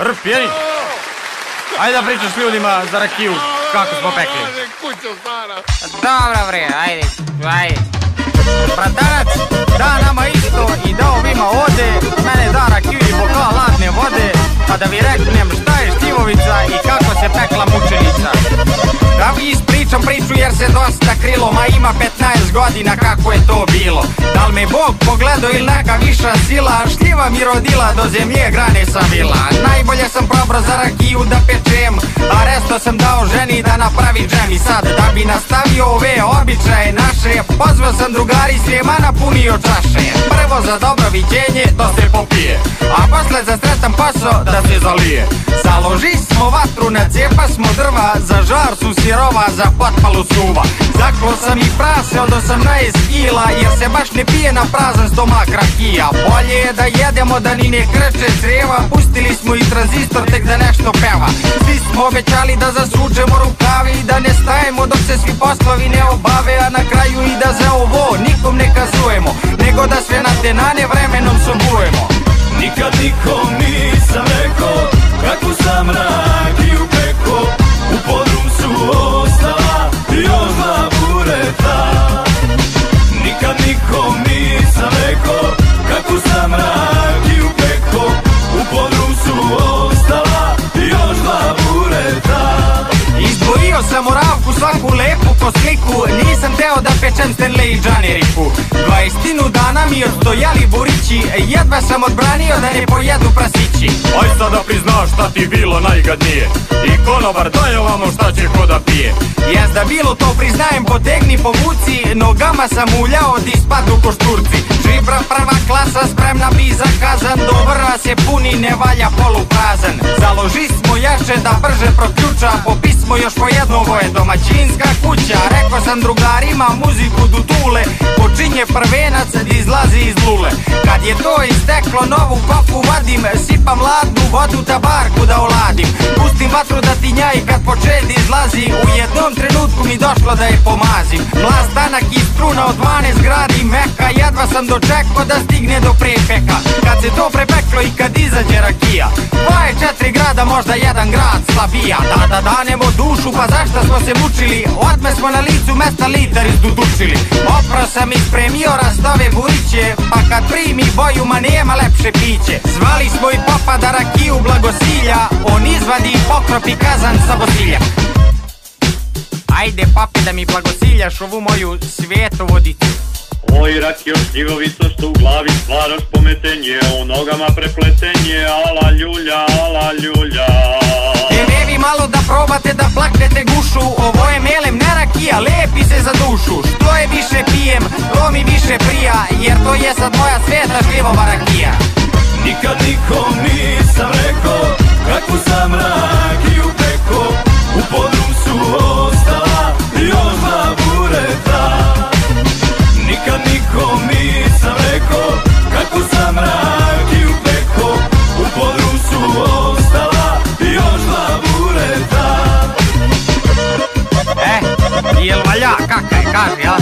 Rpjeni. Ajde da pričaš ljudima za rakiju, kako smo pekli. Dobro bre, ajde. Bratanac, da nama isto i da ovima ode, mene da rakiju i bokal ladne vode, pa da vi reknem šta je Štivovica i kako se pekla mučenica. Da vi ispričam priču jer se dosta krilo, ma ima 15 godina kako je to bilo. Da li me Bog pogledao ili neka viša sila, šljiva mi rodila do zemlje grane sam bila. Najbolje sam probro za rakiju da pečem, a resto sam dao ženi da napravi džem. I sad da bi nastavio ove običaje naše, pozvao sam drugari Srijema napunio čaše. Prvo za dobro viđenje da se popije, a posle za sretan posao da se zalije. Založi smo vatru, nacepa smo drva, za žar su sirova, za potpalu suva. Zaklo sam i prase od 18 kila, jer se baš ne pije na prazan stomak rakija. Bolje je da jedemo da ni ne kreće creva, pustili smo i tranzistor tek da nešto peva. Svi smo obećali da zasučemo rukavi i da ne stajemo dok se svi poslovi ne obave, a na kraju i da za ovo nikom ne kazujemo, nego da sve natenane vremenom sobujemo. Nikad nikom nisam rekao kako sam rakiju peko, u podrum su ostala još dva bureta. Nikad nikom nisam rekao kako sam rakiju peko, u podrum su ostala još dva bureta. Izdvojio sam u ravku svaku lepu ko sliku, nisam teo da pečem Stanley i Džaneriku. 20 dana mi odstojali burići, jedva sam odbranio da ne pojedu prasići. Aj sad da priznaš šta ti bilo najgadnije, i konobar daj ovamo šta će ko da pije. Jes da bilo to priznajem, potegni povuci, nogama sam uljao di spadnu ko šturci. Žibra prva klasa spremna bi za kazan, do vrha se puni ne valja poluprazan. Založi smo jače da brže proključa, popismo još po jedno, ovo je domaćinska kuća. Rekao sam drugarima muziku du tule, počinje prvenac da izlazi iz lule. Kad je to isteklo novu kofu vadim, sipam ladnu vodu tabarku da oladim. Pustim vatru da tinja i kad počet izlazi, u jednom trenutku mi došlo da je pomazim. Mlaz tanak i struna od 12 gradi meka, jedva sam dočekao da stigne do prepeka. Kad se to prepeklo i kad izađe rakija, 2-4 grada, možda jedan grad slabija. Da danemo dušu, pa zašta smo se mučili, odme smo na licu mesta litar izdudučili. Opro sam ispremio rastove buriće, pa kad primi boju ma nema lepše piće. Zvali smo i popa da rakiju blagosilja, on izvadi i pokropi kazan sa bosilja. Ajde papi da mi blagosiljaš ovu moju svijetu vodicu. Oj rakio Štivovico, što u glavi stvaraš pometenje, u nogama prepletenje, ala ljulja, ala ljulja. Ne vi malo da probate da plaknete gušu, ovo je melem ne rakija, lepi se za dušu. Što je više pijem, to mi više prija, jer to je sad moja sveta Šljivova rakija. Nikad nikom nisam rekao kako sam rakiju peko, u podrum su ostala još dva bureta. Nikad nikom nisam rekao kako sam rakiju peko, u podrum su ostala još dva bureta. Jel valja, kaka je, kaži, ja?